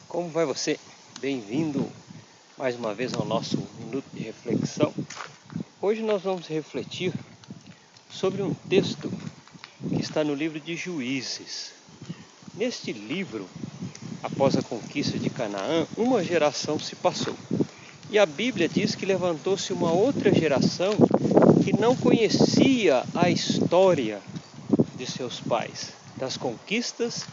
Como vai você? Bem-vindo mais uma vez ao nosso Minuto de Reflexão. Hoje nós vamos refletir sobre um texto que está no livro de Juízes. Neste livro, após a conquista de Canaã, uma geração se passou. E a Bíblia diz que levantou-se uma outra geração que não conhecia a história de seus pais, das conquistas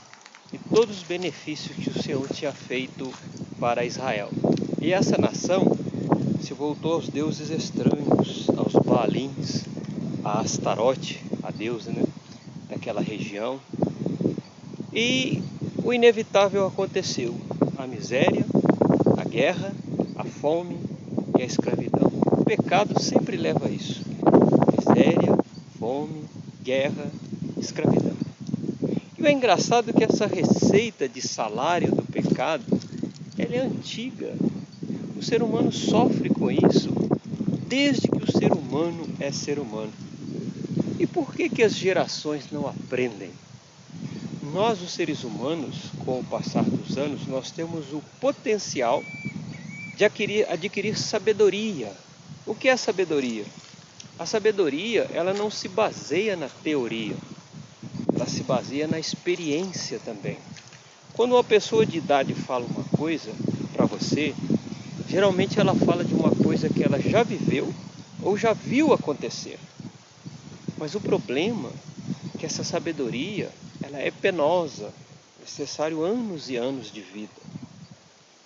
e todos os benefícios que o Senhor tinha feito para Israel. E essa nação se voltou aos deuses estranhos, aos Baalins, a Astarote, a deusa, daquela região. E o inevitável aconteceu: a miséria, a guerra, a fome e a escravidão. O pecado sempre leva a isso: miséria, fome, guerra, escravidão. E o engraçado é que essa receita de salário do pecado, ela é antiga. O ser humano sofre com isso desde que o ser humano é ser humano. E por que as gerações não aprendem? Nós, os seres humanos, com o passar dos anos, nós temos o potencial de adquirir sabedoria. O que é sabedoria? A sabedoria, ela não se baseia na teoria, ela se baseia na experiência também. Quando uma pessoa de idade fala uma coisa para você, geralmente ela fala de uma coisa que ela já viveu ou já viu acontecer. Mas o problema é que essa sabedoria, ela é penosa, é necessário anos e anos de vida.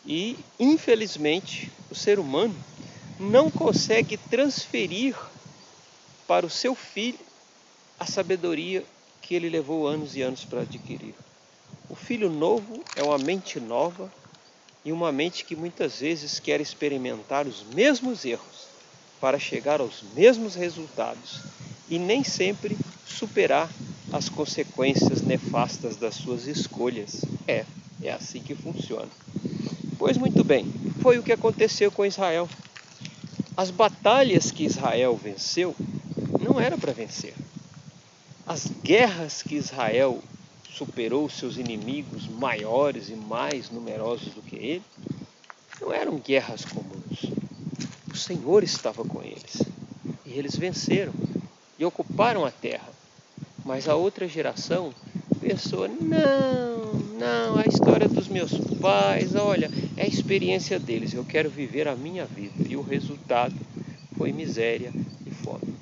E, infelizmente, o ser humano não consegue transferir para o seu filho a sabedoria que ele levou anos e anos para adquirir. O filho novo é uma mente nova e uma mente que muitas vezes quer experimentar os mesmos erros para chegar aos mesmos resultados e nem sempre superar as consequências nefastas das suas escolhas. É assim que funciona. Pois muito bem, foi o que aconteceu com Israel. As batalhas que Israel venceu não era para vencer. As guerras que Israel superou seus inimigos maiores e mais numerosos do que ele, não eram guerras comuns. O Senhor estava com eles. E eles venceram e ocuparam a terra. Mas a outra geração pensou: não, a história dos meus pais, olha, é a experiência deles, eu quero viver a minha vida. E o resultado foi miséria e fome.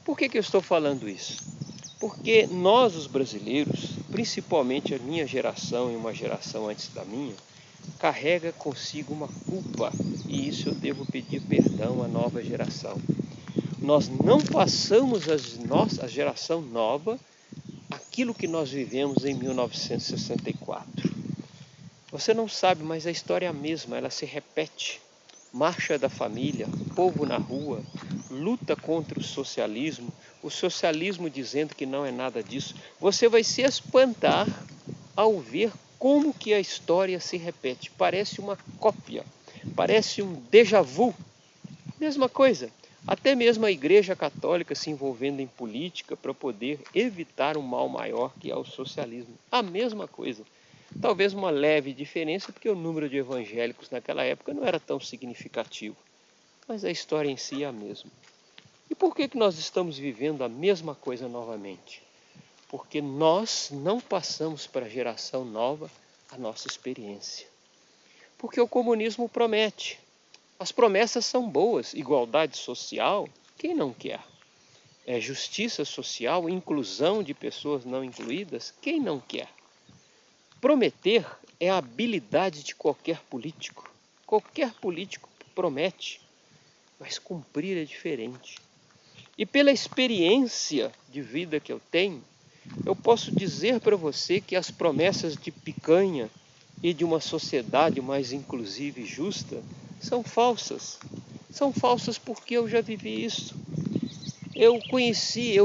Por que eu estou falando isso? Porque nós, os brasileiros, principalmente a minha geração e uma geração antes da minha, carrega consigo uma culpa, e isso eu devo pedir perdão à nova geração. Nós não passamos a geração nova aquilo que nós vivemos em 1964. Você não sabe, mas a história é a mesma, ela se repete. Marcha da família, povo na rua, luta contra o socialismo dizendo que não é nada disso. Você vai se espantar ao ver como que a história se repete. Parece uma cópia, parece um déjà vu. Mesma coisa, até mesmo a Igreja Católica se envolvendo em política para poder evitar um mal maior que é o socialismo. A mesma coisa. Talvez uma leve diferença, porque o número de evangélicos naquela época não era tão significativo. Mas a história em si é a mesma. E por que nós estamos vivendo a mesma coisa novamente? Porque nós não passamos para a geração nova a nossa experiência. Porque o comunismo promete. As promessas são boas: igualdade social, quem não quer? Justiça social, inclusão de pessoas não incluídas, quem não quer? Prometer é a habilidade de qualquer político. Qualquer político promete, mas cumprir é diferente. E pela experiência de vida que eu tenho, eu posso dizer para você que as promessas de picanha e de uma sociedade mais inclusiva e justa são falsas. São falsas porque eu já vivi isso. Eu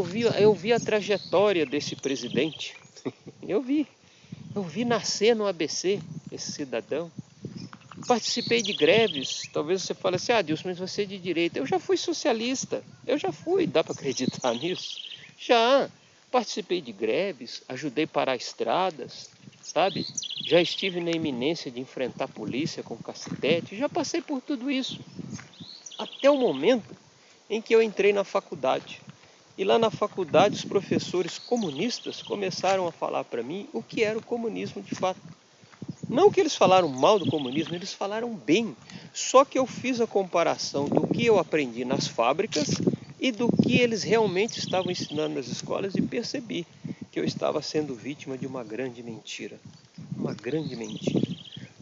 vi a trajetória desse presidente. Eu vi nascer no ABC esse cidadão. Participei de greves. Talvez você fale assim: Deus, mas você é de direita. Eu já fui socialista. Dá para acreditar nisso? Já participei de greves, ajudei a parar estradas. sabe? Já estive na iminência de enfrentar a polícia com cacetete, já passei por tudo isso. Até o momento em que eu entrei na faculdade. E lá na faculdade os professores comunistas começaram a falar para mim o que era o comunismo de fato. Não que eles falaram mal do comunismo, eles falaram bem. Só que eu fiz a comparação do que eu aprendi nas fábricas e do que eles realmente estavam ensinando nas escolas e percebi que eu estava sendo vítima de uma grande mentira. Uma grande mentira.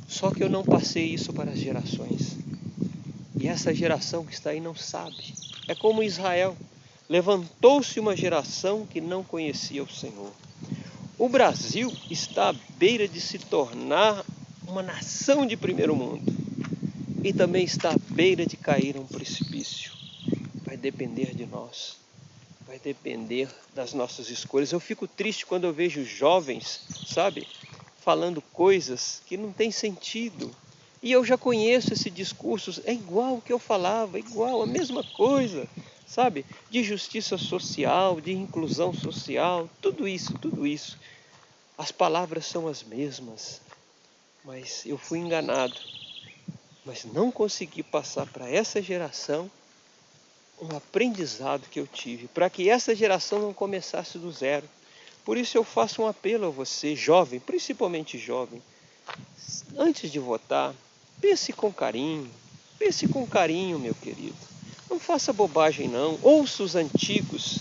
Só que eu não passei isso para as gerações. E essa geração que está aí não sabe. É como Israel. Levantou-se uma geração que não conhecia o Senhor. O Brasil está à beira de se tornar uma nação de primeiro mundo. E também está à beira de cair a um precipício. Vai depender de nós. Vai depender das nossas escolhas. Eu fico triste quando eu vejo jovens, sabe, falando coisas que não têm sentido. E eu já conheço esse discurso, é igual o que eu falava, igual, a mesma coisa, sabe? De justiça social, de inclusão social, tudo isso, tudo isso. As palavras são as mesmas, mas eu fui enganado. Mas não consegui passar para essa geração um aprendizado que eu tive, para que essa geração não começasse do zero. Por isso eu faço um apelo a você, jovem, principalmente jovem. Antes de votar, pense com carinho, meu querido. Não faça bobagem não, ouça os antigos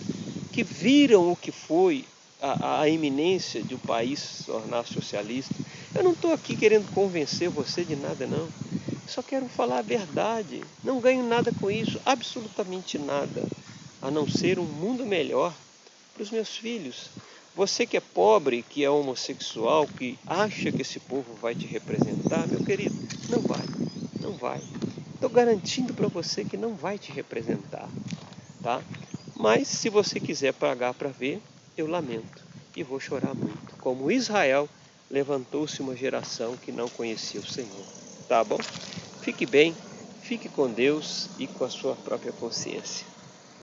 que viram o que foi a iminência de o país se tornar socialista. Eu não estou aqui querendo convencer você de nada não, só quero falar a verdade, não ganho nada com isso, absolutamente nada, a não ser um mundo melhor para os meus filhos. Você que é pobre, que é homossexual, que acha que esse povo vai te representar, meu querido, não vai, não vai. Estou garantindo para você que não vai te representar, tá? Mas se você quiser pagar para ver, eu lamento e vou chorar muito. Como Israel, levantou-se uma geração que não conhecia o Senhor, tá bom? Fique bem, fique com Deus e com a sua própria consciência.